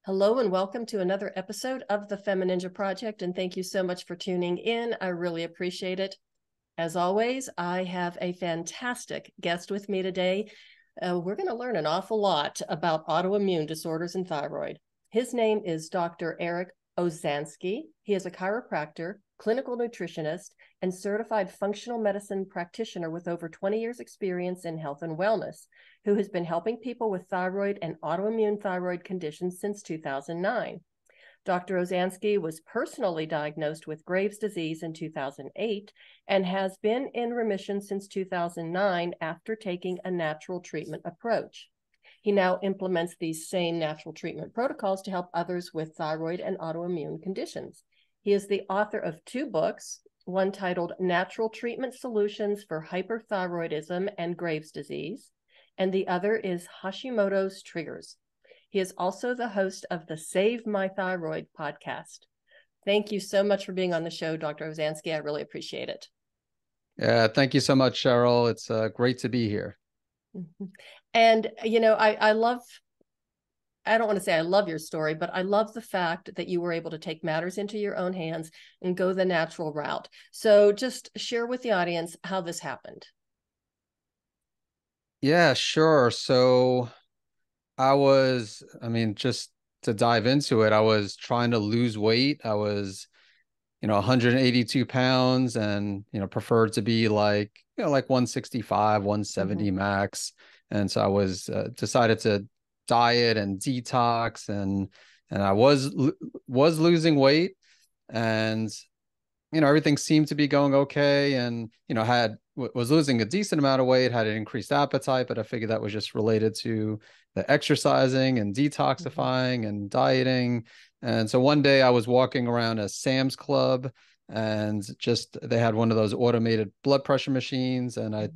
Hello and welcome to another episode of the FemiNinja Project, and thank you so much for tuning in. I really appreciate it. As always, I have a fantastic guest with me today. We're going to learn an awful lot about autoimmune disorders and thyroid. His name is Dr. Eric Osansky. He is a chiropractor, clinical nutritionist, and certified functional medicine practitioner with over 20 years experience in health and wellness, who has been helping people with thyroid and autoimmune thyroid conditions since 2009. Dr. Osansky was personally diagnosed with Graves disease in 2008 and has been in remission since 2009 after taking a natural treatment approach. He now implements these same natural treatment protocols to help others with thyroid and autoimmune conditions. He is the author of two books, one titled Natural Treatment Solutions for Hyperthyroidism and Graves Disease, and the other is Hashimoto's Triggers. He is also the host of the Save My Thyroid podcast. Thank you so much for being on the show, Dr. Osansky. I really appreciate it. Yeah, thank you so much, Cheryl. It's great to be here. And, you know, I don't want to say I love your story, but I love the fact that you were able to take matters into your own hands and go the natural route. So just share with the audience how this happened. Yeah, sure. So just to dive into it, I was trying to lose weight. I was, 182 pounds and, preferred to be like 165, 170 max. And so I was decided to diet and detox and I was losing weight and everything seemed to be going okay, and was losing a decent amount of weight, had an increased appetite, but I figured that was just related to the exercising and detoxifying and dieting. And so one day I was walking around a Sam's Club and they had one of those automated blood pressure machines, and I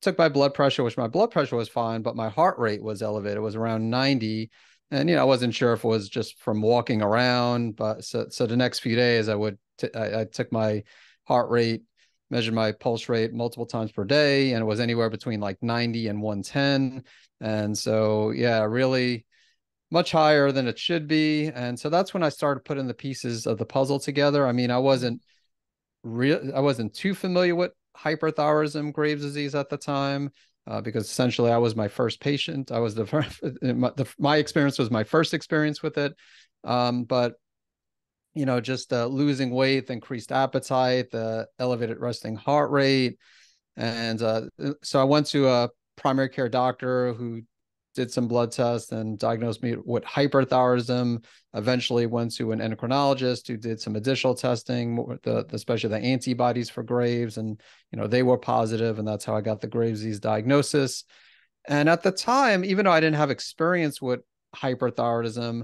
took my blood pressure, which my blood pressure was fine, but my heart rate was elevated. It was around 90. And, I wasn't sure if it was just from walking around, but so the next few days I took my heart rate, measured my pulse rate multiple times per day, and it was anywhere between like 90 and 110. And so, yeah, really much higher than it should be. And so that's when I started putting the pieces of the puzzle together. I mean, I wasn't too familiar with hyperthyroidism, Graves disease at the time, because essentially I was my first patient. I was the first, my experience was my first experience with it. But just losing weight, the increased appetite, the elevated resting heart rate. And so I went to a primary care doctor who did some blood tests and diagnosed me with hyperthyroidism. Eventually went to an endocrinologist who did some additional testing, especially the antibodies for Graves, and they were positive, and that's how I got the Graves disease diagnosis. And at the time, even though I didn't have experience with hyperthyroidism,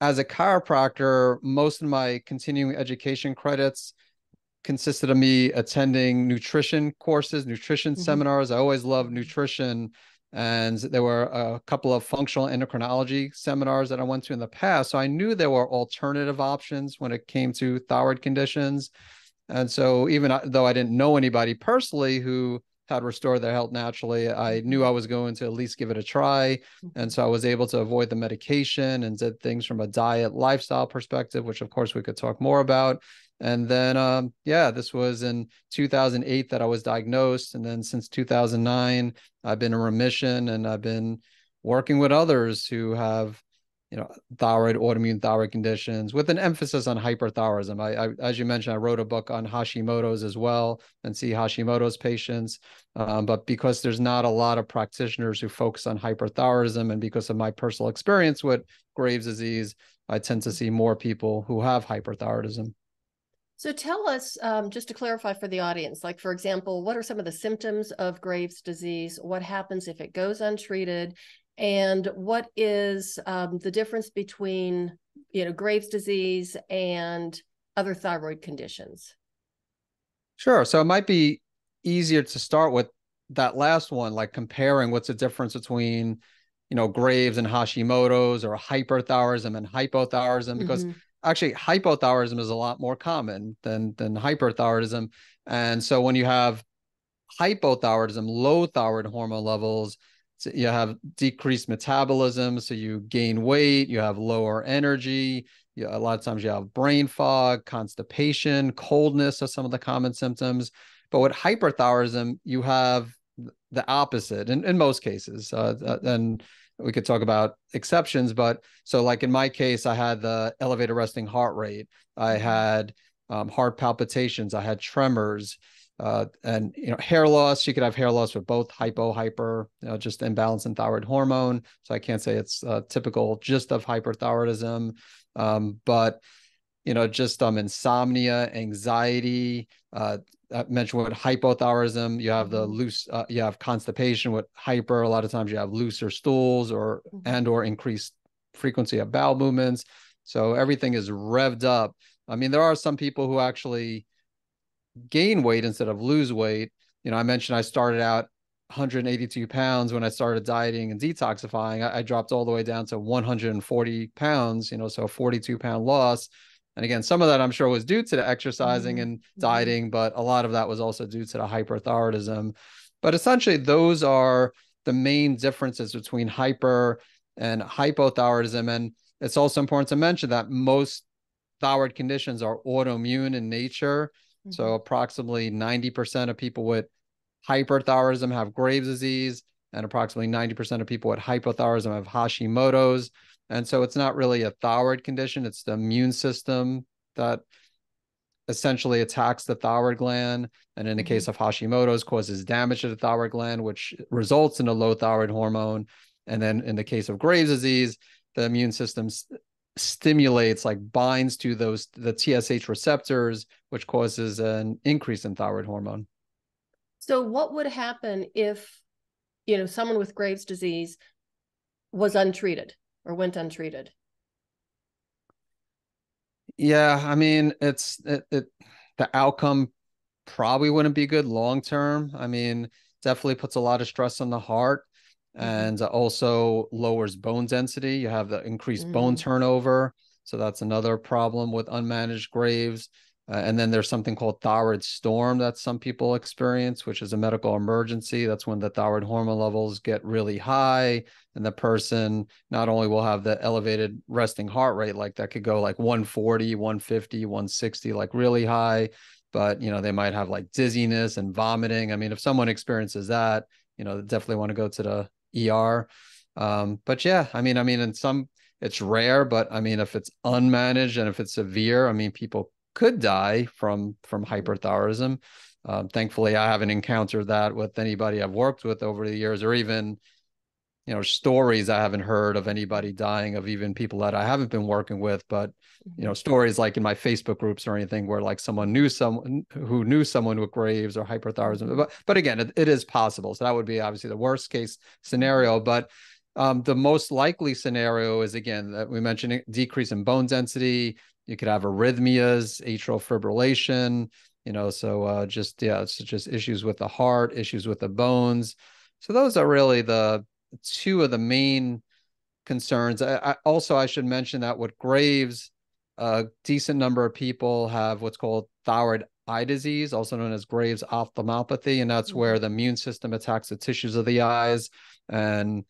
as a chiropractor, most of my continuing education credits consisted of me attending nutrition courses, nutrition seminars. I always loved nutrition. And there were a couple of functional endocrinology seminars that I went to in the past. So I knew there were alternative options when it came to thyroid conditions. And so even though I didn't know anybody personally who had restored their health naturally, I knew I was going to at least give it a try. And so I was able to avoid the medication and did things from a diet lifestyle perspective, which of course we could talk more about. And then, this was in 2008 that I was diagnosed. And then since 2009, I've been in remission, and I've been working with others who have, autoimmune thyroid conditions with an emphasis on hyperthyroidism. I as you mentioned, I wrote a book on Hashimoto's as well, and see Hashimoto's patients. But because there's not a lot of practitioners who focus on hyperthyroidism, and because of my personal experience with Graves' disease, I tend to see more people who have hyperthyroidism. So tell us, just to clarify for the audience, like, for example, what are some of the symptoms of Graves' disease? What happens if it goes untreated? And what is the difference between, Graves' disease and other thyroid conditions? Sure. So it might be easier to start with that last one, like comparing what's the difference between, Graves and Hashimoto's, or hyperthyroidism and hypothyroidism, because actually hypothyroidism is a lot more common than hyperthyroidism. And so when you have hypothyroidism, low thyroid hormone levels, you have decreased metabolism, so you gain weight, you have lower energy. A lot of times you have brain fog, constipation, coldness are some of the common symptoms. But with hyperthyroidism, you have the opposite in most cases. And we could talk about exceptions, but so like in my case, I had the elevated resting heart rate. I had heart palpitations. I had tremors. And hair loss. You could have hair loss with both hyper, just imbalance in thyroid hormone. So I can't say it's typical just of hyperthyroidism, but just insomnia, anxiety. I mentioned with hypothyroidism, you have the loose, you have constipation. With hyper, a lot of times you have looser stools or increased frequency of bowel movements. So everything is revved up. I mean, there are some people who actually gain weight instead of lose weight. I mentioned I started out 182 pounds when I started dieting and detoxifying. I dropped all the way down to 140 pounds, so a 42-pound loss. And again, some of that I'm sure was due to the exercising and dieting, but a lot of that was also due to the hyperthyroidism. But essentially, those are the main differences between hyper and hypothyroidism. And it's also important to mention that most thyroid conditions are autoimmune in nature. So approximately 90% of people with hyperthyroidism have Graves disease, and approximately 90% of people with hypothyroidism have Hashimoto's. And so it's not really a thyroid condition. It's the immune system that essentially attacks the thyroid gland. And in the case of Hashimoto's, causes damage to the thyroid gland, which results in a low thyroid hormone. And then in the case of Graves disease, the immune system stimulates, like binds to the TSH receptors, which causes an increase in thyroid hormone. So what would happen if, someone with Graves' disease was untreated or went untreated? Yeah, I mean, the outcome probably wouldn't be good long term. I mean, definitely puts a lot of stress on the heart, and also lowers bone density. You have the increased bone turnover. So that's another problem with unmanaged Graves. And then there's something called thyroid storm that some people experience, which is a medical emergency. That's when the thyroid hormone levels get really high, and the person not only will have the elevated resting heart rate, like that could go like 140, 150, 160, like really high, but they might have like dizziness and vomiting. I mean, if someone experiences that, definitely want to go to the ER. But yeah, I mean, in some, it's rare, but I mean, if it's unmanaged and if it's severe, I mean, people could die from hyperthyroidism. Thankfully, I haven't encountered that with anybody I've worked with over the years, or even stories I haven't heard of anybody dying of, even people that I haven't been working with. But stories like in my Facebook groups or anything where like someone knew someone who knew someone with Graves or hyperthyroidism. But again, it is possible. So that would be obviously the worst case scenario. But the most likely scenario is, again, that we mentioned, decrease in bone density. You could have arrhythmias, atrial fibrillation, it's just issues with the heart, issues with the bones. So those are really the two of the main concerns. I should mention that with Graves, a decent number of people have what's called thyroid eye disease, also known as Graves ophthalmopathy, and that's where the immune system attacks the tissues of the eyes. And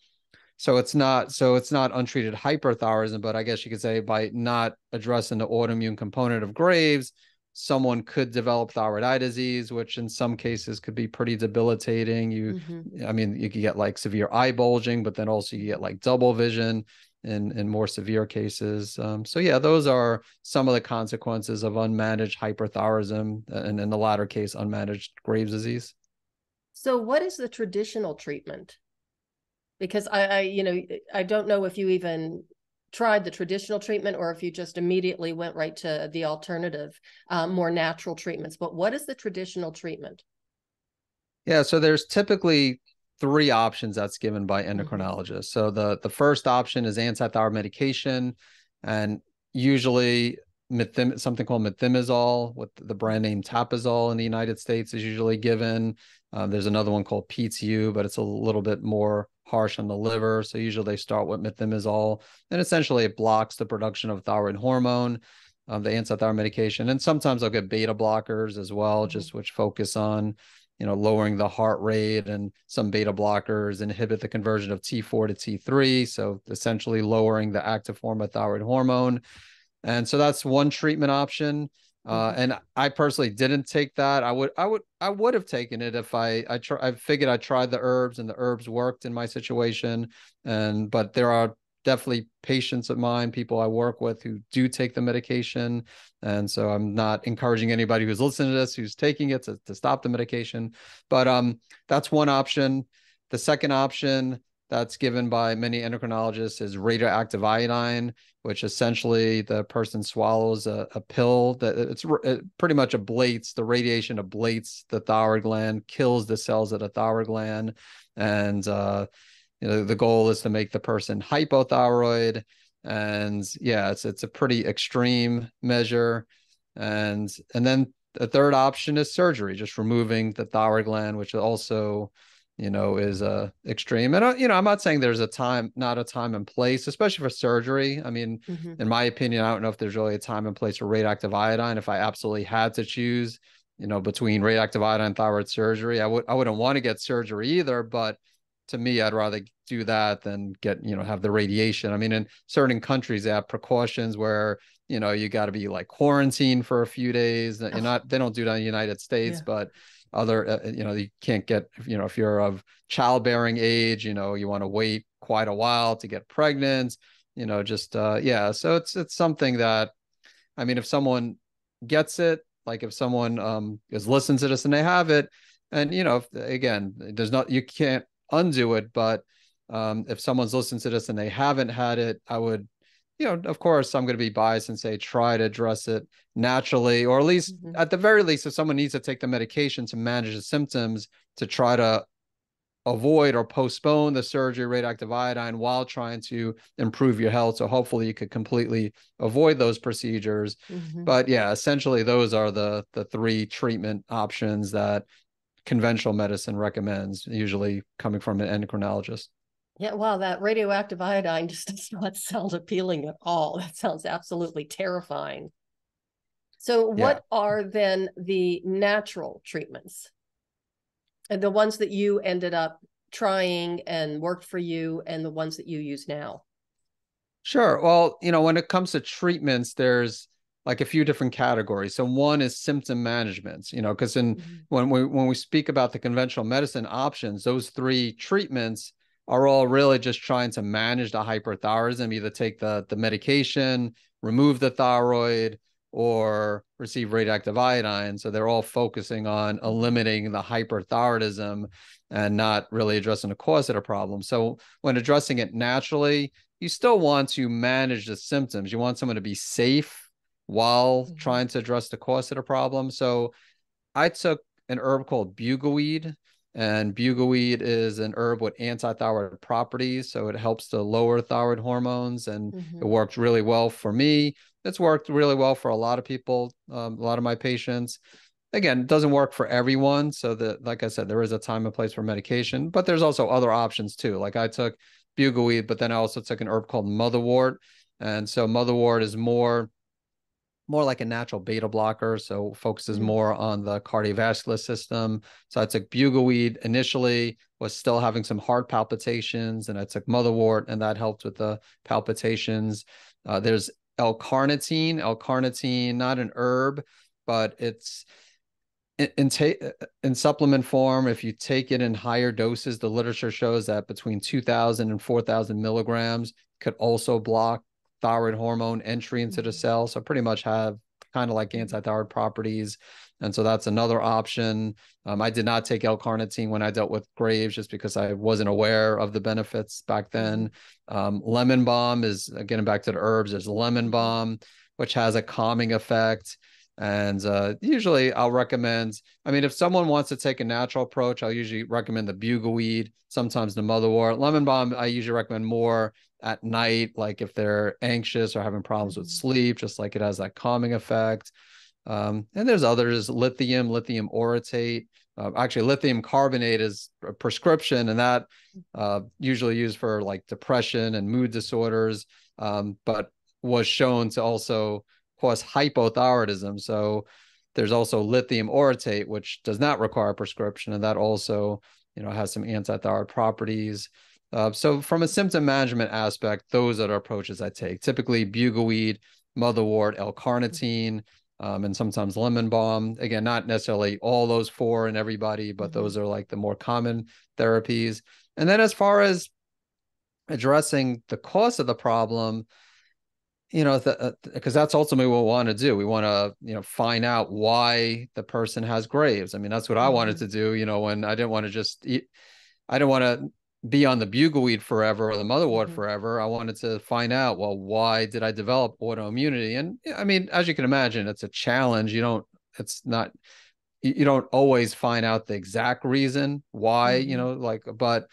so it's not untreated hyperthyroidism, but I guess you could say by not addressing the autoimmune component of Graves, someone could develop thyroid eye disease, which in some cases could be pretty debilitating. I mean, you could get like severe eye bulging, but then also you get like double vision in more severe cases. So yeah, those are some of the consequences of unmanaged hyperthyroidism, and in the latter case, unmanaged Graves disease. So what is the traditional treatment? Because I don't know if you even tried the traditional treatment or if you just immediately went right to the alternative, more natural treatments. But what is the traditional treatment? Yeah, so there's typically three options that's given by endocrinologists. So the first option is anti-thyroid medication, and usually something called methimazole, with the brand name Tapazole in the United States, is usually given. There's another one called PTU, but it's a little bit more harsh on the liver. So usually they start with methimazole, and essentially it blocks the production of thyroid hormone, the anti-thyroid medication. And sometimes they'll get beta blockers as well, just which focus on lowering the heart rate, and some beta blockers inhibit the conversion of T4 to T3. So essentially lowering the active form of thyroid hormone. And so that's one treatment option. And I personally didn't take that. I would have taken it if I figured I tried the herbs and the herbs worked in my situation. But there are definitely patients of mine, people I work with, who do take the medication. And so I'm not encouraging anybody who's listening to this, who's taking it, to stop the medication. But that's one option. The second option that's given by many endocrinologists is radioactive iodine, which essentially the person swallows a pill that it pretty much ablates, the radiation ablates the thyroid gland, kills the cells of the thyroid gland. And the goal is to make the person hypothyroid. And yeah, it's a pretty extreme measure. And then the third option is surgery, just removing the thyroid gland, which also is extreme. And I'm not saying there's not a time and place, especially for surgery. I mean, in my opinion, I don't know if there's really a time and place for radioactive iodine. If I absolutely had to choose, between radioactive iodine and thyroid surgery, I wouldn't want to get surgery either. But to me, I'd rather do that than have the radiation. I mean, in certain countries, they have precautions where, you got to be like quarantined for a few days. They don't do that in the United States, but other, you can't get, if you're of childbearing age, you want to wait quite a while to get pregnant, yeah. So it's something that, I mean, if someone gets it, like if someone is listening to this and they have it, and, again, you can't undo it, but if someone's listening to this and they haven't had it, I would, of course, I'm going to be biased and say try to address it naturally, or at least at the very least, if someone needs to take the medication to manage the symptoms, to try to avoid or postpone the surgery, radioactive iodine, while trying to improve your health. So hopefully you could completely avoid those procedures. But yeah, essentially those are the three treatment options that conventional medicine recommends, usually coming from an endocrinologist. Yeah, wow, that radioactive iodine just does not sound appealing at all. That sounds absolutely terrifying. So what are then the natural treatments? And the ones that you ended up trying and worked for you, and the ones that you use now? Sure. Well, when it comes to treatments, there's like a few different categories. So one is symptom management, because when we speak about the conventional medicine options, those three treatments are all really just trying to manage the hyperthyroidism, either take the medication, remove the thyroid, or receive radioactive iodine. So they're all focusing on eliminating the hyperthyroidism and not really addressing the cause of the problem. So when addressing it naturally, you still want to manage the symptoms. You want someone to be safe while trying to address the cause of the problem. So I took an herb called bugleweed, and bugleweed is an herb with anti-thyroid properties. So it helps to lower thyroid hormones, and it worked really well for me. It's worked really well for a lot of people, a lot of my patients. Again, it doesn't work for everyone. So that, like I said, there is a time and place for medication, but there's also other options too. Like I took bugleweed, but then I also took an herb called motherwort. And so motherwort is more like a natural beta blocker, so focuses more on the cardiovascular system. So I took bugleweed initially, was still having some heart palpitations, and I took motherwort, and that helped with the palpitations. There's L-carnitine, not an herb, but it's in supplement form. If you take it in higher doses, the literature shows that between 2,000 and 4,000 milligrams could also block thyroid hormone entry into the cell. So pretty much have kind of like anti-thyroid properties. And so that's another option. I did not take L-carnitine when I dealt with Graves, just because I wasn't aware of the benefits back then. Lemon balm is, getting back to the herbs, there's lemon balm, which has a calming effect. And usually I'll recommend, I mean, if someone wants to take a natural approach, I'll usually recommend the bugleweed, sometimes the motherwort. Lemon balm, I usually recommend more at night, like if they're anxious or having problems with sleep, just like it has that calming effect. And there's others, lithium orotate. Actually, lithium carbonate is a prescription, and that usually used for like depression and mood disorders, but was shown to also cause hypothyroidism. So There's also lithium orotate, which does not require a prescription, and that also, has some anti-thyroid properties. So from a symptom management aspect, those are the approaches I take. Typically bugleweed, motherwort, L-carnitine, and sometimes lemon balm. Again, not necessarily all those four in everybody, but those are like the more common therapies. And then as far as addressing the cause of the problem, because that's ultimately what we want to do. We want to, find out why the person has Graves. I mean, that's what I wanted to do, when I didn't want to just eat, I didn't want to be on the bugleweed forever or the motherwort forever. I wanted to find out, well, why did I develop autoimmunity? And I mean, as you can imagine, it's a challenge. It's not, you don't always find out the exact reason why, but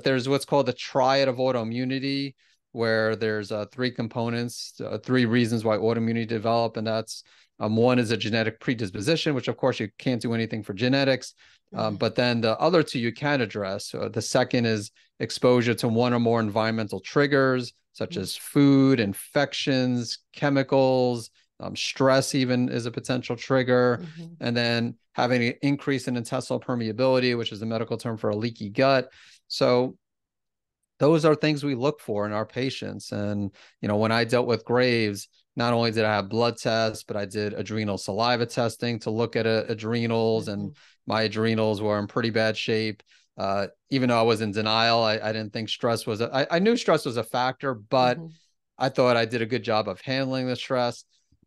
there's what's called the triad of autoimmunity, where there's three components, three reasons why autoimmunity develop. And that's one is a genetic predisposition, which of course you can't do anything for genetics. But then the other two you can address. The second is exposure to one or more environmental triggers, such as food, infections, chemicals, stress even is a potential trigger. And then having an increase in intestinal permeability, which is the medical term for a leaky gut. So those are things we look for in our patients. And, when I dealt with Graves, not only did I have blood tests, but I did adrenal saliva testing to look at adrenals, and my adrenals were in pretty bad shape. Even though I was in denial, I didn't think stress was, I knew stress was a factor, but I thought I did a good job of handling the stress.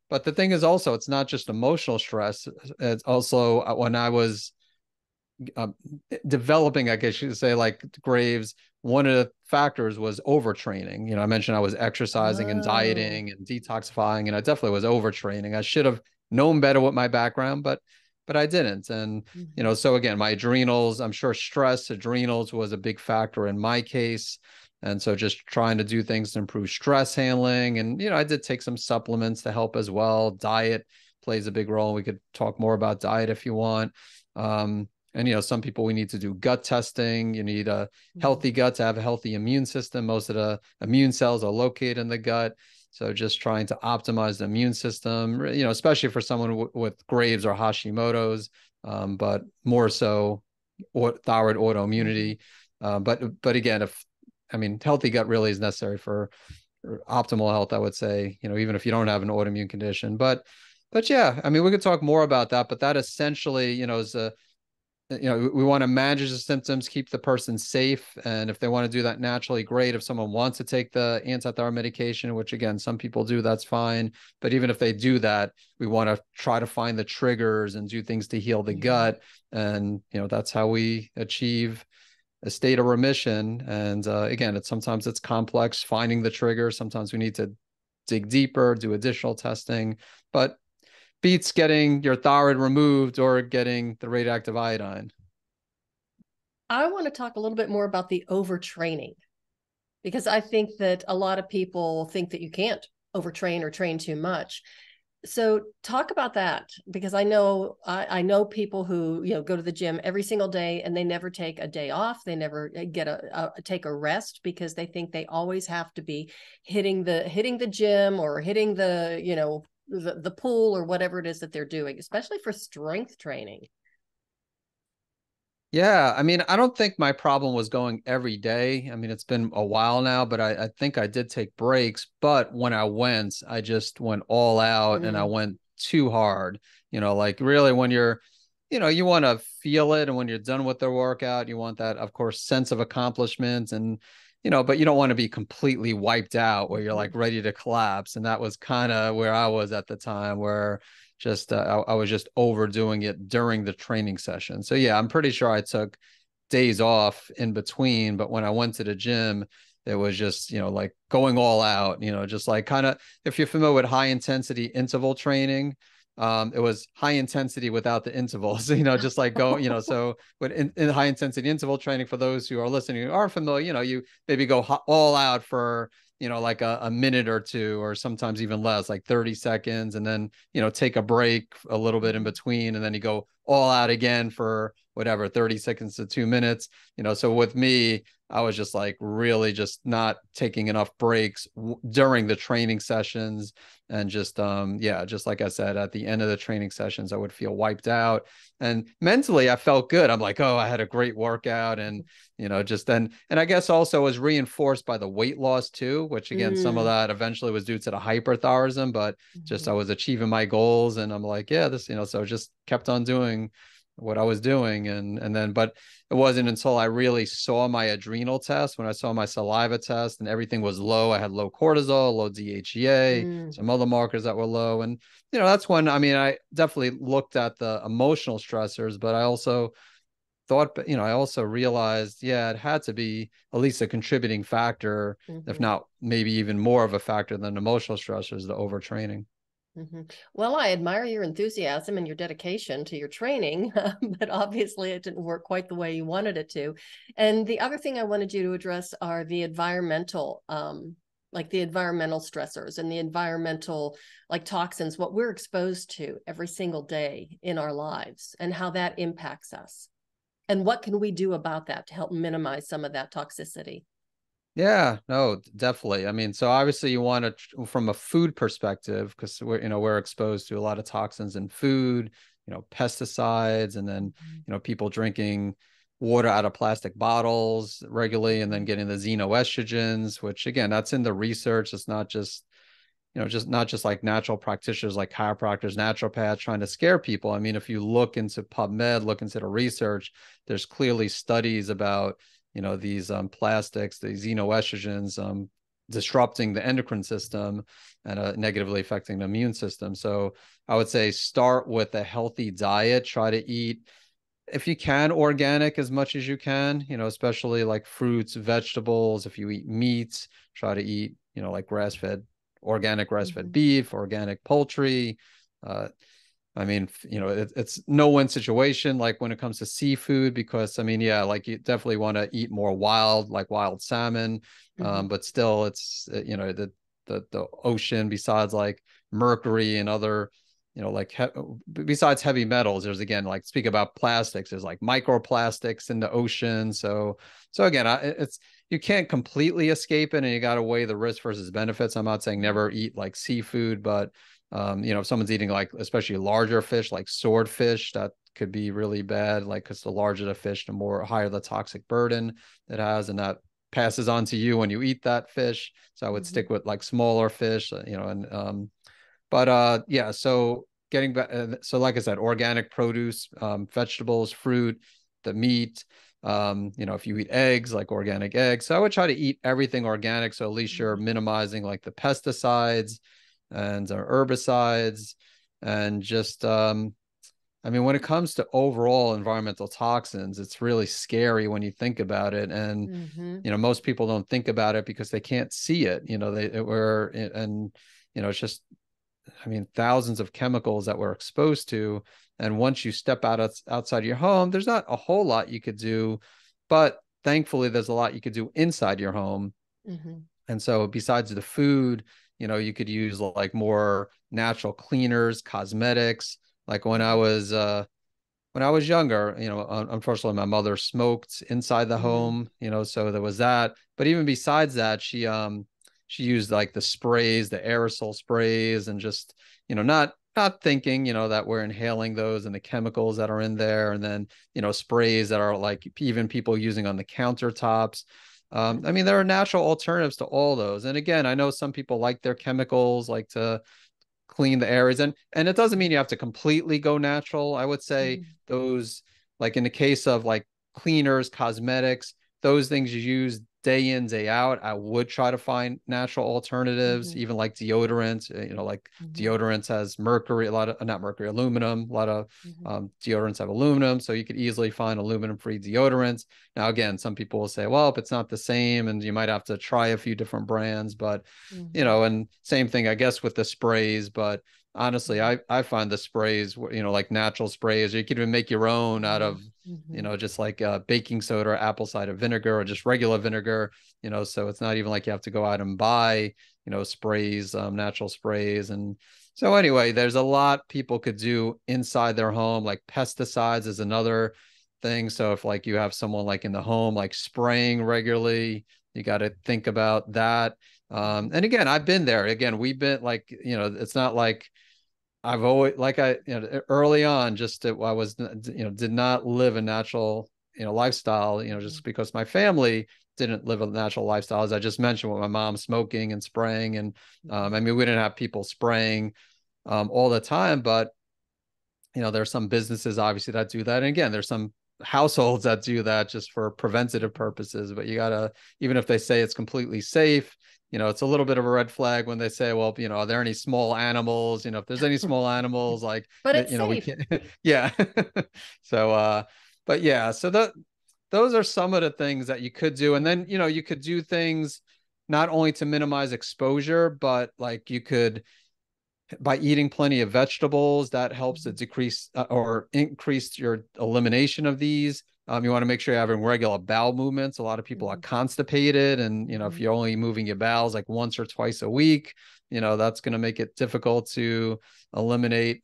But the thing is also, it's not just emotional stress. It's also when I was developing, I guess you could say, like Graves, one of the factors was overtraining. I mentioned I was exercising and dieting and detoxifying, and I definitely was overtraining. I should have known better with my background, but I didn't. And, so again, my adrenals, I'm sure stress, adrenals was a big factor in my case. And so just trying to do things to improve stress handling. And, I did take some supplements to help as well. Diet plays a big role. We could talk more about diet if you want. And, some people, we need to do gut testing. You need a healthy gut to have a healthy immune system. Most of the immune cells are located in the gut. So just trying to optimize the immune system, especially for someone with Graves or Hashimoto's, but more so thyroid autoimmunity. But again, healthy gut really is necessary for optimal health, I would say, even if you don't have an autoimmune condition. But yeah, we could talk more about that, but that essentially, is we want to manage the symptoms, keep the person safe. And if they want to do that naturally, great. If someone wants to take the anti-thyroid medication, which again, some people do, that's fine. But even if they do that, we want to try to find the triggers and do things to heal the gut. And, that's how we achieve a state of remission. And again, sometimes it's complex finding the trigger. Sometimes we need to dig deeper, do additional testing, but beats getting your thyroid removed or getting the radioactive iodine. I want to talk a little bit more about the overtraining, because I think that a lot of people think that you can't overtrain or train too much. So talk about that, because I know people who go to the gym every single day and they never take a day off. They never get take a rest, because they think they always have to be hitting the gym or hitting the pool or whatever it is that they're doing, especially for strength training. Yeah, I don't think my problem was going every day. It's been a while now, but I think I did take breaks. But when I went, I just went all out and I went too hard. Like really when you're, you want to feel it. And when you're done with the workout, you want that, of course, sense of accomplishment. And, but you don't want to be completely wiped out where you're like ready to collapse. And that was kind of where I was at the time, where just I was just overdoing it during the training session. So yeah, I'm pretty sure I took days off in between, but when I went to the gym, it was just, like going all out, just like kind of, if you're familiar with high intensity interval training, it was high intensity without the intervals, just like go, so but in high intensity interval training, for those who are listening who are familiar, you maybe go all out for like a minute or two, or sometimes even less, like 30 seconds, and then, take a break a little bit in between, and then you go all out again for whatever, 30 seconds to 2 minutes. So with me, I was just like really just not taking enough breaks during the training sessions. And just, yeah, just like I said, at the end of the training sessions, I would feel wiped out. And mentally, I felt good. I'm like, oh, I had a great workout. And, just then, and I guess also was reinforced by the weight loss too, which again, some of that eventually was due to the hyperthyroidism, but just I was achieving my goals. And I'm like, yeah, this, so just kept on doing what I was doing. And then, but it wasn't until I really saw my adrenal test, when I saw my saliva test and everything was low. I had low cortisol, low DHEA, some other markers that were low. And, that's when, I mean, I definitely looked at the emotional stressors, but I also thought, I also realized, yeah, it had to be at least a contributing factor, if not maybe even more of a factor than emotional stressors, the overtraining. Well, I admire your enthusiasm and your dedication to your training, but obviously it didn't work quite the way you wanted it to. And the other thing I wanted you to address are the environmental, like the environmental stressors and the environmental, like toxins, what we're exposed to every single day in our lives, and how that impacts us. And what can we do about that to help minimize some of that toxicity? Yeah, no, definitely. I mean, so obviously you want to, from a food perspective, because we're exposed to a lot of toxins in food, pesticides, and then, people drinking water out of plastic bottles regularly, and then getting the xenoestrogens, which again, that's in the research. It's not just, just not just like natural practitioners, like chiropractors, naturopaths trying to scare people. I mean, if you look into PubMed, look into the research, there's clearly studies about, these plastics, the xenoestrogens, disrupting the endocrine system and negatively affecting the immune system. So I would say start with a healthy diet. Try to eat, if you can, organic as much as you can, especially like fruits, vegetables. If you eat meats, try to eat, like organic grass-fed beef, organic poultry. I mean, it's no win situation like when it comes to seafood, because I mean, yeah, like you definitely want to eat more wild, like wild salmon, but still, it's the ocean, besides like mercury and other, like besides heavy metals, there's again, like speak about plastics, there's like microplastics in the ocean. So again, it's, you can't completely escape it, and you got to weigh the risk versus benefits. I'm not saying never eat like seafood, but if someone's eating like especially larger fish, like swordfish, that could be really bad. Like, because the larger the fish, the more higher the toxic burden it has, and that passes on to you when you eat that fish. So I would stick with like smaller fish, and yeah. So getting back, so like I said, organic produce, vegetables, fruit, the meat. If you eat eggs, like organic eggs. So I would try to eat everything organic, so at least you're minimizing like the pesticides and herbicides, and just I mean, when it comes to overall environmental toxins, it's really scary when you think about it. And most people don't think about it because they can't see it. It's just, I mean, thousands of chemicals that we're exposed to. And once you step outside your home, there's not a whole lot you could do, but thankfully there's a lot you could do inside your home. And so besides the food, you could use like more natural cleaners, cosmetics. Like when I was younger, unfortunately my mother smoked inside the home, so there was that. But even besides that, she used like the sprays, the aerosol sprays, and just, not thinking, that we're inhaling those and the chemicals that are in there. And then, sprays that are like even people using on the countertops. I mean, there are natural alternatives to all those. And again, I know some people like their chemicals, like to clean the areas, and it doesn't mean you have to completely go natural. I would say those, like in the case of like cleaners, cosmetics, those things you use day in, day out, I would try to find natural alternatives. Even like deodorants, like deodorants has mercury, a lot of, not mercury, aluminum, a lot of deodorants have aluminum, so you could easily find aluminum free deodorants. Now again, some people will say, well, if it's not the same, and you might have to try a few different brands, but and same thing I guess with the sprays. But honestly, I find the sprays, you know, like natural sprays, or you can even make your own out of, you know, just like baking soda or apple cider vinegar or just regular vinegar, you know, so it's not even like you have to go out and buy, you know, sprays, natural sprays. And so anyway, there's a lot people could do inside their home, like pesticides is another thing. So if like you have someone like in the home, like spraying regularly, you got to think about that. And again, I've been there. Again, we've been like, you know, it's not like I've always like you know, early on, just I was, you know, did not live a natural, you know, lifestyle, you know, just because my family didn't live a natural lifestyle, as I just mentioned, with my mom smoking and spraying. And I mean, we didn't have people spraying all the time, but you know, there's some businesses obviously that do that. And again, there's some households that do that just for preventative purposes. But you gotta, even if they say it's completely safe, you know, it's a little bit of a red flag when they say, well, you know, are there any small animals? You know, if there's any small animals, like, But it's you know, we safe. can't, yeah. So, but yeah, so those are some of the things that you could do. And then, you know, you could do things not only to minimize exposure, but like you could, by eating plenty of vegetables, that helps to decrease or increase your elimination of these. You want to make sure you're having regular bowel movements. A lot of people are constipated, and you know, if you're only moving your bowels like once or twice a week, you know, that's going to make it difficult to eliminate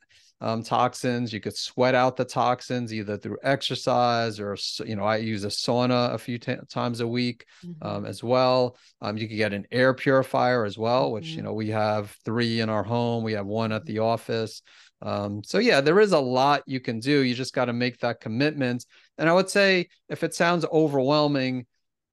toxins. You could sweat out the toxins either through exercise or, you know, I use a sauna a few times a week as well. You could get an air purifier as well, which, you know, we have 3 in our home. We have 1 at the office. So yeah, there is a lot you can do. You just got to make that commitment. And I would say if it sounds overwhelming,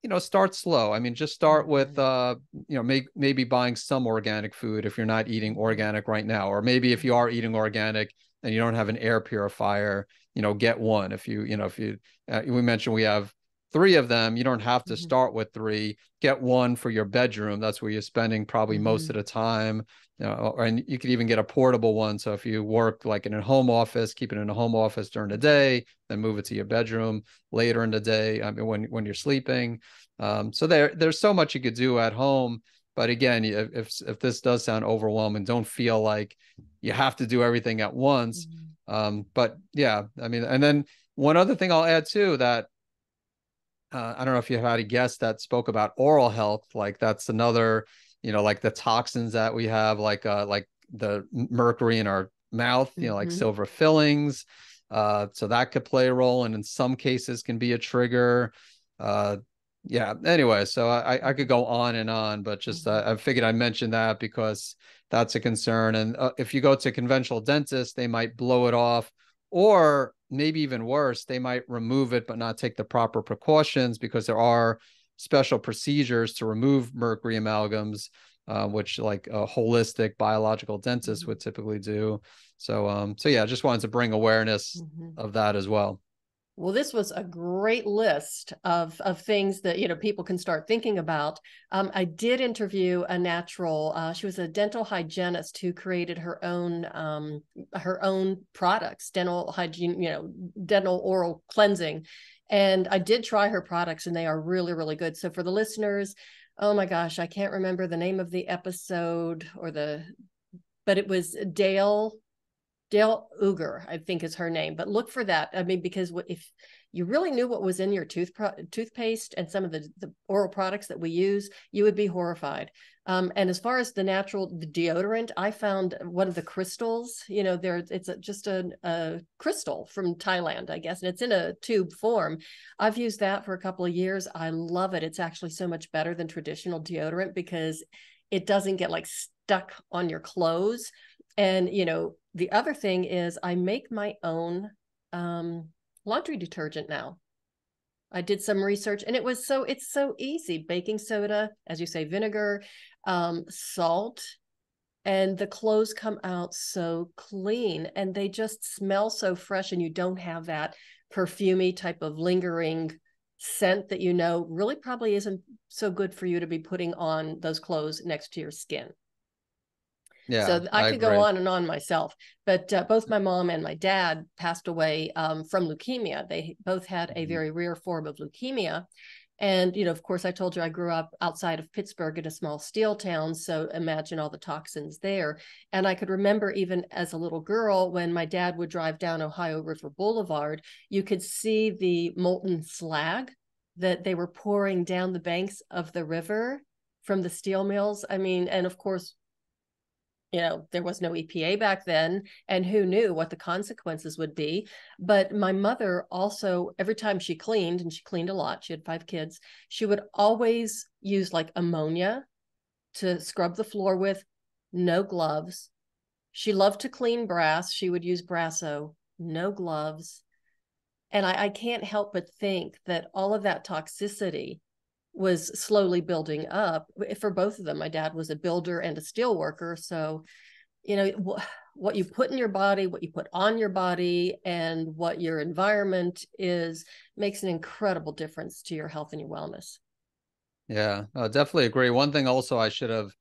you know, start slow. I mean, just start with, you know, maybe buying some organic food if you're not eating organic right now, or maybe if you are eating organic and you don't have an air purifier, you know, get one. If you, you know, if you, we mentioned we have 3 of them, you don't have to start with 3, get 1 for your bedroom. That's where you're spending probably most of the time. You know, and you could even get a portable one. So if you work like in a home office, keep it in a home office during the day, then move it to your bedroom later in the day. I mean, when you're sleeping. So there's so much you could do at home. But again, if this does sound overwhelming, don't feel like you have to do everything at once. But yeah, I mean, and then one other thing I'll add too, that I don't know if you had a guest that spoke about oral health. Like that's another, you know, like the toxins that we have, like the mercury in our mouth, you know, like silver fillings. So that could play a role, and in some cases can be a trigger. Yeah. Anyway, so I could go on and on, but just I figured I mentioned that because that's a concern. And if you go to conventional dentists, they might blow it off, or maybe even worse, they might remove it but not take the proper precautions, because there are special procedures to remove mercury amalgams, which like a holistic biological dentist would typically do. So yeah, just wanted to bring awareness of that as well. Well, this was a great list of things that, you know, people can start thinking about. I did interview a natural. She was a dental hygienist who created her own products, dental hygiene, you know, dental oral cleansing. And I did try her products, and they are really, really good. So for the listeners, oh my gosh, I can't remember the name of the episode but it was Dale Uger, I think is her name, but look for that. I mean, because if you really knew what was in your toothpaste and some of the oral products that we use, you would be horrified. And as far as the deodorant, I found one of the crystals, you know, it's just a crystal from Thailand, I guess, and it's in a tube form. I've used that for a couple of years. I love it. It's actually so much better than traditional deodorant because it doesn't get like stuck on your clothes. And, you know, the other thing is I make my own laundry detergent now. I did some research, and it's so easy. Baking soda, as you say, vinegar, salt, and the clothes come out so clean, and they just smell so fresh, and you don't have that perfumey type of lingering scent that, you know, really probably isn't so good for you to be putting on those clothes next to your skin. Yeah, So I I could go agree. on and on myself, but both my mom and my dad passed away from leukemia. They both had a very rare form of leukemia. And, of course, I told you I grew up outside of Pittsburgh in a small steel town. So imagine all the toxins there. And I could remember even as a little girl, when my dad would drive down Ohio River Boulevard, you could see the molten slag that they were pouring down the banks of the river from the steel mills. I mean, and of course, there was no EPA back then, and who knew what the consequences would be. But my mother also, every time she cleaned, and she cleaned a lot, she had 5 kids, she would always use like ammonia to scrub the floor with, no gloves. She loved to clean brass. She would use Brasso, no gloves. And I can't help but think that all of that toxicity was slowly building up for both of them. My dad was a builder and a steel worker. So, what you put in your body, what you put on your body, and what your environment is makes an incredible difference to your health and your wellness. Yeah, definitely agree. One thing also I should have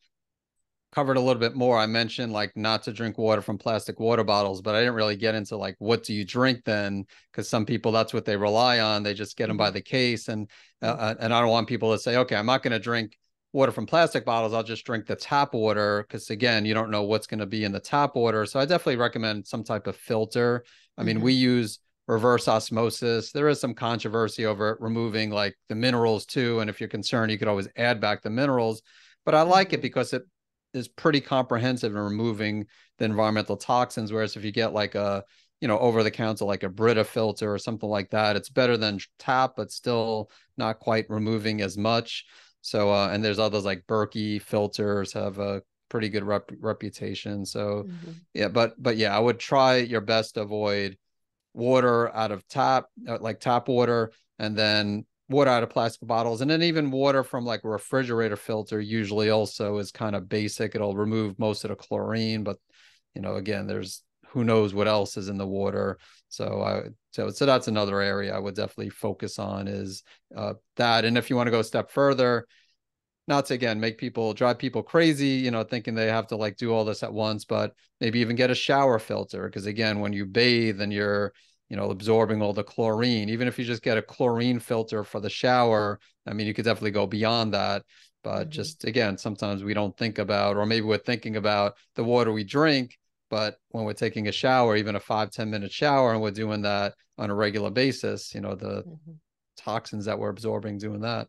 covered a little bit more. I mentioned like not to drink water from plastic water bottles, but I didn't really get into like what do you drink then, because some people that's what they rely on. They just get them by the case, and I don't want people to say, okay, I'm not going to drink water from plastic bottles. I'll just drink the tap water, because again, you don't know what's going to be in the tap water. So I definitely recommend some type of filter. I mean, we use reverse osmosis. There is some controversy over removing like the minerals too, and if you're concerned, you could always add back the minerals. But I like it because it is pretty comprehensive in removing the environmental toxins. Whereas if you get like a, over the counter, like a Brita filter or something like that, it's better than tap, but still not quite removing as much. So, and there's others like Berkey filters have a pretty good reputation. So yeah, but yeah, I would try your best to avoid water out of tap, like tap water, and then water out of plastic bottles. And then even water from like a refrigerator filter usually also is kind of basic. It'll remove most of the chlorine, but again, there's who knows what else is in the water. So that's another area I would definitely focus on is that. And if you want to go a step further, not to again drive people crazy, thinking they have to like do all this at once, but maybe even get a shower filter. Because again, when you bathe and you're, absorbing all the chlorine, even if you just get a chlorine filter for the shower, I mean, you could definitely go beyond that. But just again, sometimes we don't think about, or maybe we're thinking about the water we drink, but when we're taking a shower, even a 5-10 minute shower, and we're doing that on a regular basis, the toxins that we're absorbing doing that.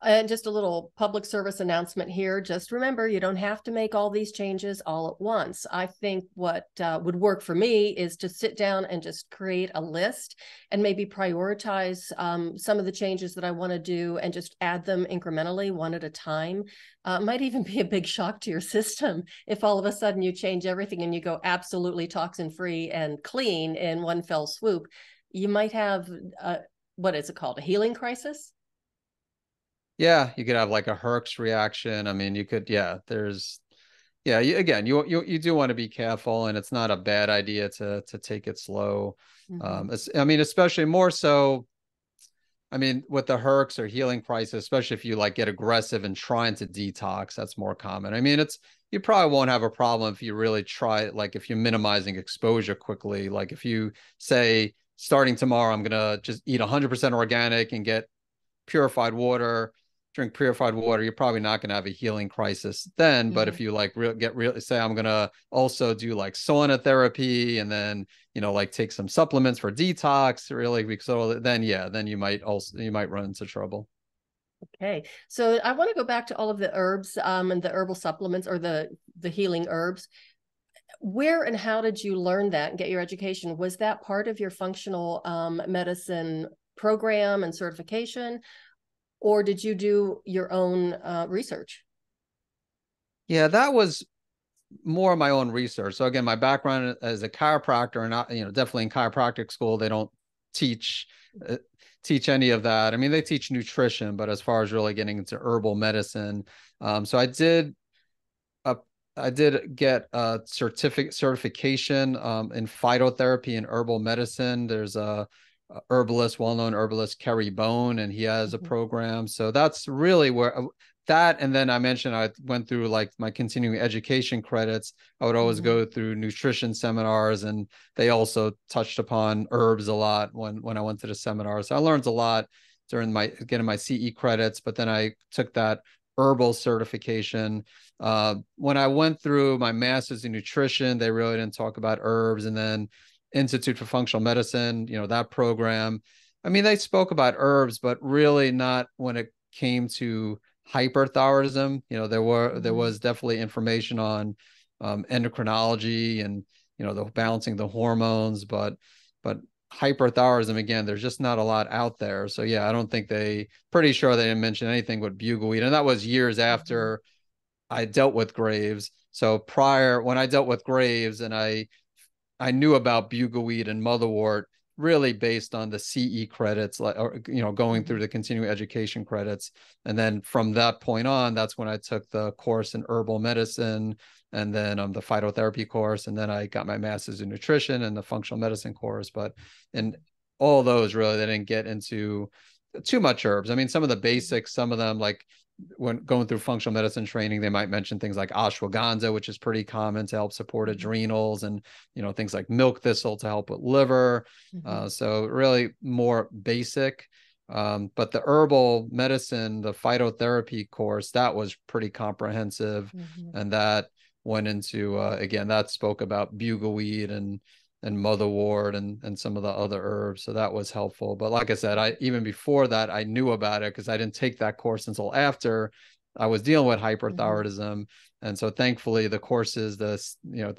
And just a little public service announcement here. Just remember, you don't have to make all these changes all at once. I think what would work for me is to sit down and just create a list and maybe prioritize some of the changes that I want to do and just add them incrementally, one at a time. Might even be a big shock to your system if all of a sudden you change everything and you go absolutely toxin-free and clean in one fell swoop. You might have, what is it called? A healing crisis? Yeah, you could have like a Herx reaction. I mean, you could, again, you do want to be careful, and it's not a bad idea to take it slow. I mean, especially more so, I mean, with the Herx or healing crisis, especially if you like get aggressive and trying to detox, that's more common. I mean, you probably won't have a problem if you really try it, like if you're minimizing exposure quickly. Like if you say, starting tomorrow, I'm gonna just eat 100% organic and purified water, drink purified water, you're probably not going to have a healing crisis then. But if you like say, I'm going to also do like sauna therapy, and then, like take some supplements for detox, really, so then you might run into trouble. Okay, so I want to go back to all of the herbs and the herbal supplements, or the healing herbs. Where and how did you learn that and get your education? Was that part of your functional medicine program and certification, or did you do your own research? Yeah, that was more of my own research. So again, my background as a chiropractor, and not, definitely in chiropractic school, they don't teach any of that. I mean, they teach nutrition, but as far as really getting into herbal medicine, so I did get a certification in phytotherapy and herbal medicine. There's a herbalist, well-known herbalist, Kerry Bone, and he has a program. So that's really where that, and then I mentioned I went through like my continuing education credits. I would always go through nutrition seminars, and they also touched upon herbs a lot when I went to the seminars. So I learned a lot during getting my CE credits, but then I took that herbal certification. When I went through my master's in nutrition, they really didn't talk about herbs. And then Institute for Functional Medicine, that program, I mean, they spoke about herbs, but really not when it came to hyperthyroidism. There was definitely information on endocrinology and the balancing the hormones, but hyperthyroidism, again, there's just not a lot out there. So yeah, I don't think pretty sure they didn't mention anything with bugleweed, and that was years after I dealt with Graves. So prior, when I dealt with Graves, and I knew about bugleweed and motherwort really based on the CE credits, like, or, going through the continuing education credits. And then from that point on, that's when I took the course in herbal medicine, and then the phytotherapy course. And then I got my master's in nutrition and the functional medicine course. But in all those, really, they didn't get into too much herbs. I mean, some of the basics, some of them, like when going through functional medicine training, they might mention things like ashwagandha, which is pretty common to help support adrenals, and things like milk thistle to help with liver. So really more basic. But the herbal medicine, the phytotherapy course, that was pretty comprehensive, and that went into again, that spoke about bugleweed and motherwort and some of the other herbs. So that was helpful. But like I said, even before that, I knew about it because I didn't take that course until after I was dealing with hyperthyroidism. And so thankfully the courses, the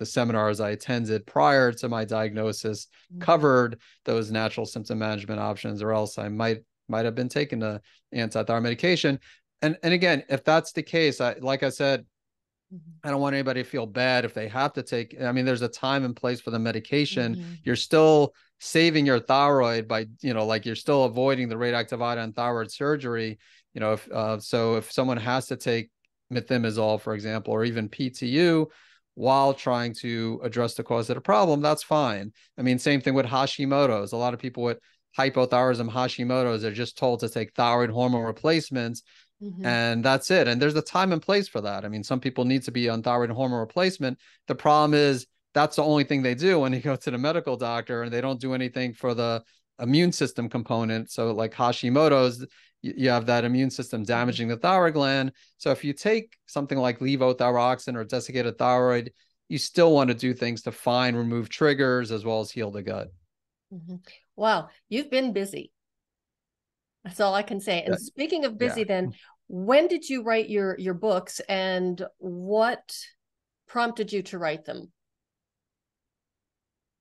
seminars I attended prior to my diagnosis covered those natural symptom management options, or else I might have been taking the anti-thyroid medication. And again, if that's the case, like I said, I don't want anybody to feel bad if they have to take. I mean, there's a time and place for the medication. You're still saving your thyroid by, like you're still avoiding the radioactive iodine thyroid surgery. If someone has to take methimazole, for example, or even PTU while trying to address the cause of the problem, that's fine. I mean, same thing with Hashimoto's. A lot of people with hypothyroidism Hashimoto's are just told to take thyroid hormone replacements. And that's it. And there's a time and place for that. I mean, some people need to be on thyroid hormone replacement. The problem is that's the only thing they do when you go to the medical doctor, and they don't do anything for the immune system component. So like Hashimoto's, you have that immune system damaging the thyroid gland. So if you take something like levothyroxine or desiccated thyroid, you still want to do things to remove triggers as well as heal the gut. Wow. You've been busy. That's all I can say. And speaking of busy, then, when did you write your books, and what prompted you to write them?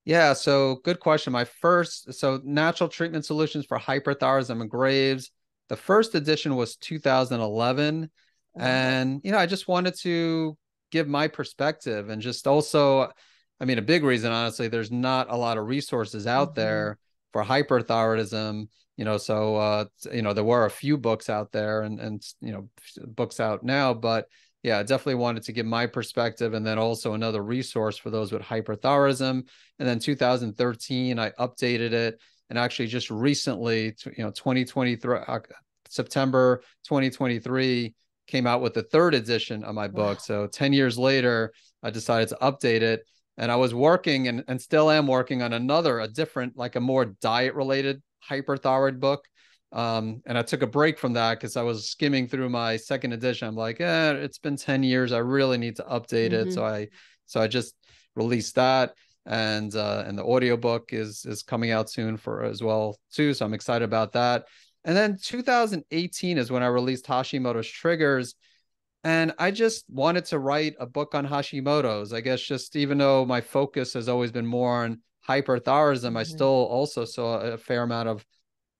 Yeah, so good question. Natural Treatment Solutions for Hyperthyroidism and Graves, the first edition was 2011. And, I just wanted to give my perspective, and just also, I mean, a big reason, honestly, there's not a lot of resources out there for hyperthyroidism. There were a few books out there, and books out now, but yeah, I definitely wanted to give my perspective, and then also another resource for those with hyperthyroidism. And then 2013, I updated it, and actually just recently, 2023, September 2023, came out with the third edition of my book. So 10 years later, I decided to update it. And I was working and still am working on a different, like a more diet related hyperthyroid book. And I took a break from that because I was skimming through my second edition. I'm like, it's been 10 years. I really need to update it. So I just released that. And the audiobook is coming out soon as well too. So I'm excited about that. And then 2018 is when I released Hashimoto's Triggers. And I just wanted to write a book on Hashimoto's. I guess just even though my focus has always been more on hyperthyroidism, I still also saw a fair amount of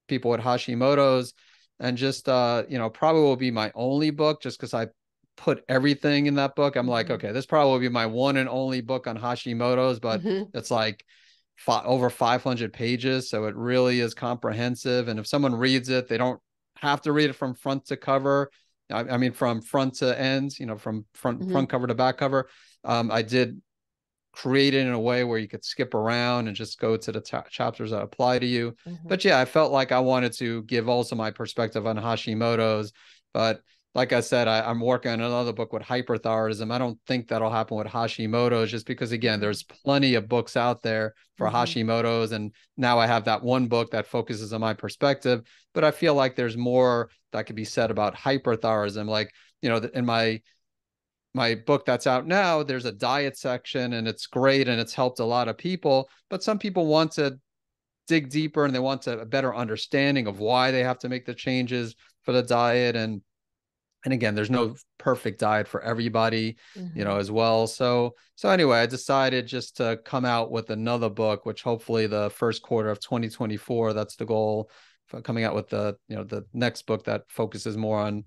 people with Hashimoto's, and just, probably will be my only book just because I put everything in that book. I'm like, okay, this probably will be my one and only book on Hashimoto's, but it's like over 500 pages. So it really is comprehensive. And if someone reads it, they don't have to read it from front to cover. I mean, from front to end, from front cover to back cover. I did create it in a way where you could skip around and just go to the chapters that apply to you. But yeah, I felt like I wanted to give also my perspective on Hashimoto's. But like I said, I'm working on another book with hyperthyroidism. I don't think that'll happen with Hashimoto's, just because, again, there's plenty of books out there for Hashimoto's. And now I have that one book that focuses on my perspective, but I feel like there's more that could be said about hyperthyroidism. Like, in my book that's out now, there's a diet section, and it's great and it's helped a lot of people, but some people want to dig deeper and they want a better understanding of why they have to make the changes for the diet. And again, there's no perfect diet for everybody, as well. So anyway, I decided just to come out with another book, which hopefully the first quarter of 2024, that's the goal, for coming out with the next book that focuses more on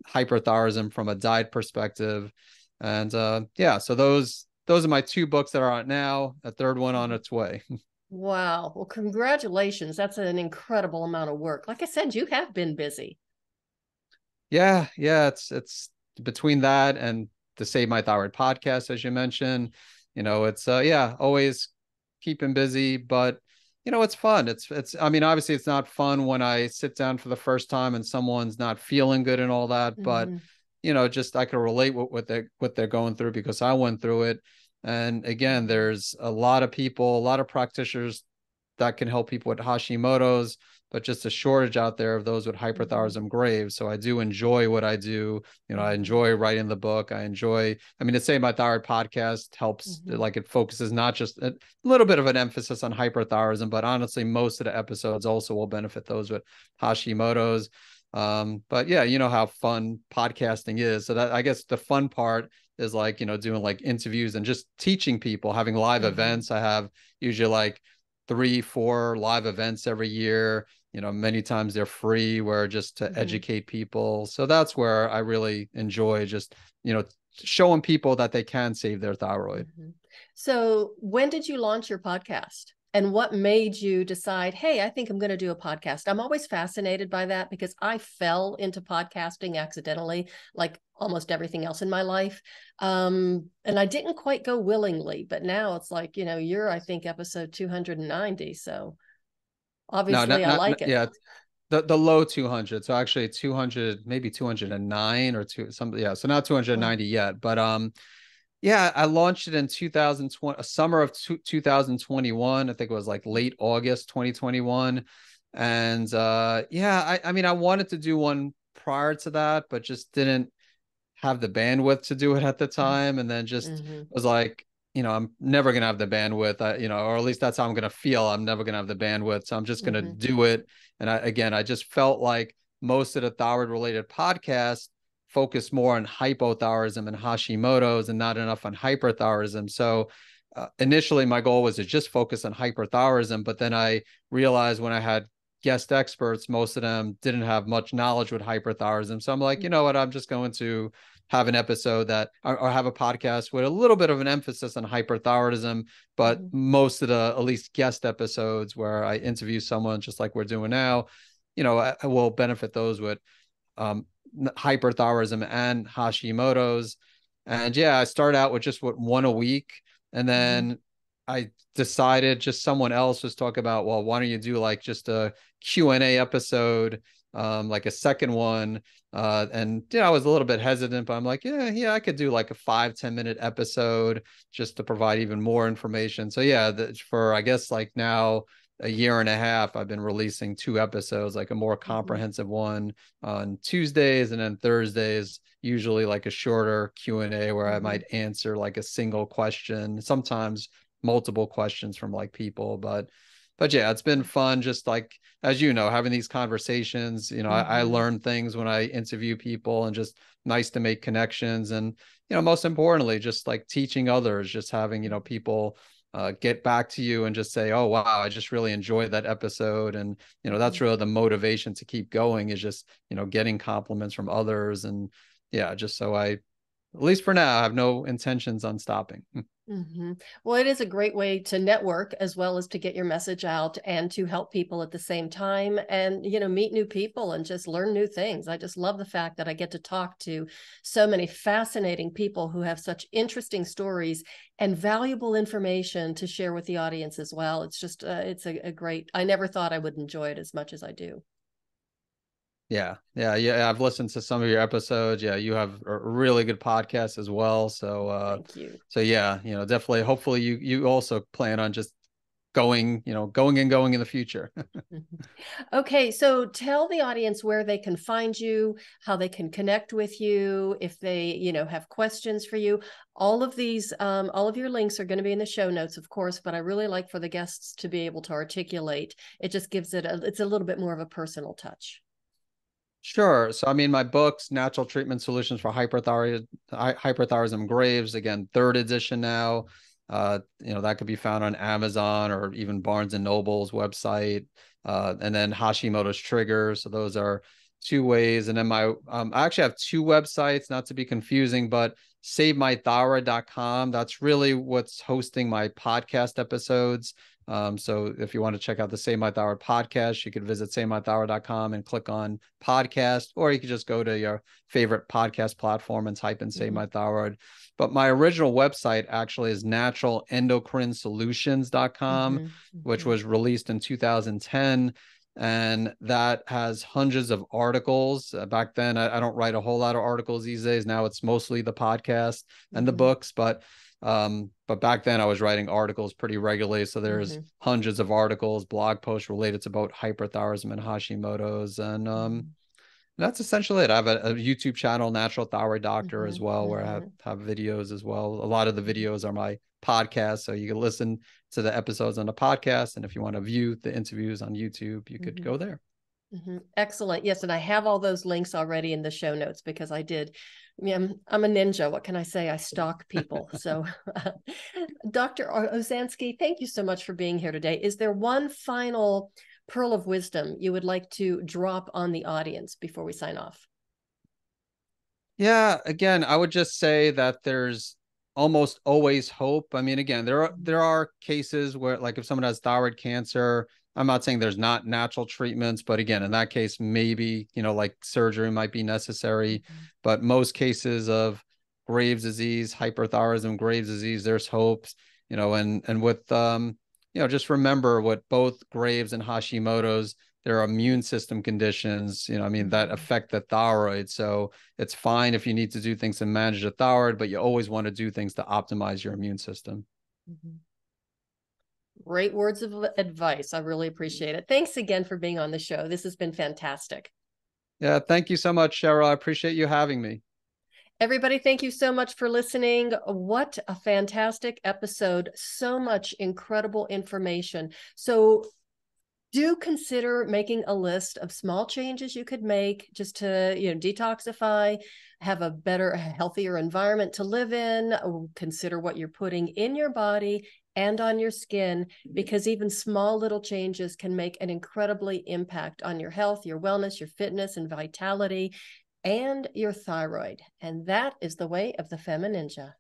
hyperthyroidism from a diet perspective. And yeah, so those are my two books that are out now. A third one on its way. Wow. Well, congratulations. That's an incredible amount of work. Like I said, you have been busy. Yeah, it's between that and the Save My Thyroid podcast, as you mentioned. It's yeah, always keeping busy, but it's fun. It's I mean, obviously it's not fun when I sit down for the first time and someone's not feeling good and all that, but just I can relate with what they're going through, because I went through it. And again, there's a lot of people, a lot of practitioners that can help people with Hashimoto's, but just a shortage out there of those with hyperthyroidism Graves. So I do enjoy what I do. I enjoy writing the book. I mean, to say my thyroid podcast helps, like it focuses not just a little bit of an emphasis on hyperthyroidism, but honestly, most of the episodes also will benefit those with Hashimoto's. But yeah, you know how fun podcasting is. So that, I guess the fun part is like, doing like interviews and just teaching people, having live events. I have usually like 3-4 live events every year. Many times they're free, where just to educate people. So that's where I really enjoy just, showing people that they can save their thyroid. So when did you launch your podcast? And what made you decide, hey, I think I'm going to do a podcast? I'm always fascinated by that, because I fell into podcasting accidentally, like almost everything else in my life. And I didn't quite go willingly, but now it's like, you're, I think, episode 290. So obviously I like it. Yeah. The low 200. So actually 200, maybe 209 or two, some, yeah. So not 290 yet, but, yeah, I launched it in 2020, summer of 2021. I think it was like late August 2021. And yeah, I mean, I wanted to do one prior to that, but just didn't have the bandwidth to do it at the time. And then just was like, I'm never going to have the bandwidth, or at least that's how I'm going to feel. I'm never going to have the bandwidth. So I'm just going to do it. And I just felt like most of the thyroid related podcasts focus more on hypothyroidism and Hashimoto's and not enough on hyperthyroidism. So initially my goal was to just focus on hyperthyroidism, but then I realized when I had guest experts, most of them didn't have much knowledge with hyperthyroidism. So I'm like, you know what, I'm just going to have an episode or have a podcast with a little bit of an emphasis on hyperthyroidism, but most of the, at least guest episodes where I interview someone just like we're doing now, I will benefit those with hyperthyroidism and Hashimoto's. And yeah, I started out with just one a week. And then I decided, just someone else was talking about, well, why don't you do like just a Q&A episode, like a second one. And I was a little bit hesitant, but I'm like, yeah, I could do like a 5-10 minute episode just to provide even more information. So yeah, for, I guess, like now a year and a half, I've been releasing 2 episodes, like a more comprehensive one on Tuesdays, and then Thursdays, usually like a shorter Q&A where I might answer like a single question, sometimes multiple questions from like people. But yeah, it's been fun. Just like, as having these conversations, I learn things when I interview people, and just nice to make connections. And, most importantly, just like teaching others, just having, people get back to you and just say, oh, wow, I just really enjoyed that episode. And, that's really the motivation to keep going, is just, getting compliments from others. And yeah, just so I, at least for now, I have no intentions on stopping. Well, it is a great way to network, as well as to get your message out and to help people at the same time, and, meet new people and just learn new things. I just love the fact that I get to talk to so many fascinating people who have such interesting stories and valuable information to share with the audience as well. It's just, it's a great, I never thought I would enjoy it as much as I do. Yeah. Yeah. I've listened to some of your episodes. Yeah. You have a really good podcast as well. So, Thank you. so yeah, definitely, hopefully you also plan on just going, going and going in the future. Okay, so tell the audience where they can find you, how they can connect with you, if they, have questions for you. All of these, all of your links are going to be in the show notes, of course, but I really like for the guests to be able to articulate. It just gives it's a little bit more of a personal touch. Sure. So, I mean, my books, Natural Treatment Solutions for Hyperthyroidism and Graves, again, third edition now. That could be found on Amazon or even Barnes and Noble's website. And then Hashimoto's Trigger. So those are two ways. And then I actually have two websites, not to be confusing, but SaveMyThyroid.com. That's really what's hosting my podcast episodes. So if you want to check out the Save My Thyroid podcast, you could visit SaveMyThyroid.com and click on podcast, or you could just go to your favorite podcast platform and type in Save My Thyroid. But my original website actually is naturalendocrinesolutions.com, which was released in 2010. And that has hundreds of articles. Back then, I don't write a whole lot of articles these days. Now it's mostly the podcast and the books, but back then I was writing articles pretty regularly. So there's hundreds of articles, blog posts related to both hyperthyroidism and Hashimoto's. And that's essentially it. I have a YouTube channel, Natural Thyroid Doctor, as well, where I have videos as well. A lot of the videos are my podcast. So you can listen to the episodes on the podcast. And if you want to view the interviews on YouTube, you could go there. Excellent. Yes. And I have all those links already in the show notes because I did. I'm a ninja. What can I say? I stalk people. So Dr. Osansky, thank you so much for being here today. Is there one final pearl of wisdom you would like to drop on the audience before we sign off? Yeah, again, I would just say that there's almost always hope. I mean, again, there are cases where, like, if someone has thyroid cancer, I'm not saying there's not natural treatments, but again, in that case, maybe, like surgery might be necessary. But most cases of Graves disease, hyperthyroidism, Graves disease, there's hopes, and with just remember what both Graves and Hashimoto's, there are immune system conditions, that affect the thyroid. So it's fine if you need to do things to manage the thyroid, but you always want to do things to optimize your immune system. Great words of advice. I really appreciate it. Thanks again for being on the show. This has been fantastic. Yeah, thank you so much, Cheryl. I appreciate you having me. Everybody, thank you so much for listening. What a fantastic episode. So much incredible information. So do consider making a list of small changes you could make just to, detoxify, have a better, healthier environment to live in. Consider what you're putting in your body and on your skin, because even small little changes can make an incredibly impact on your health, your wellness, your fitness and vitality, and your thyroid. And that is the way of the FemiNinja.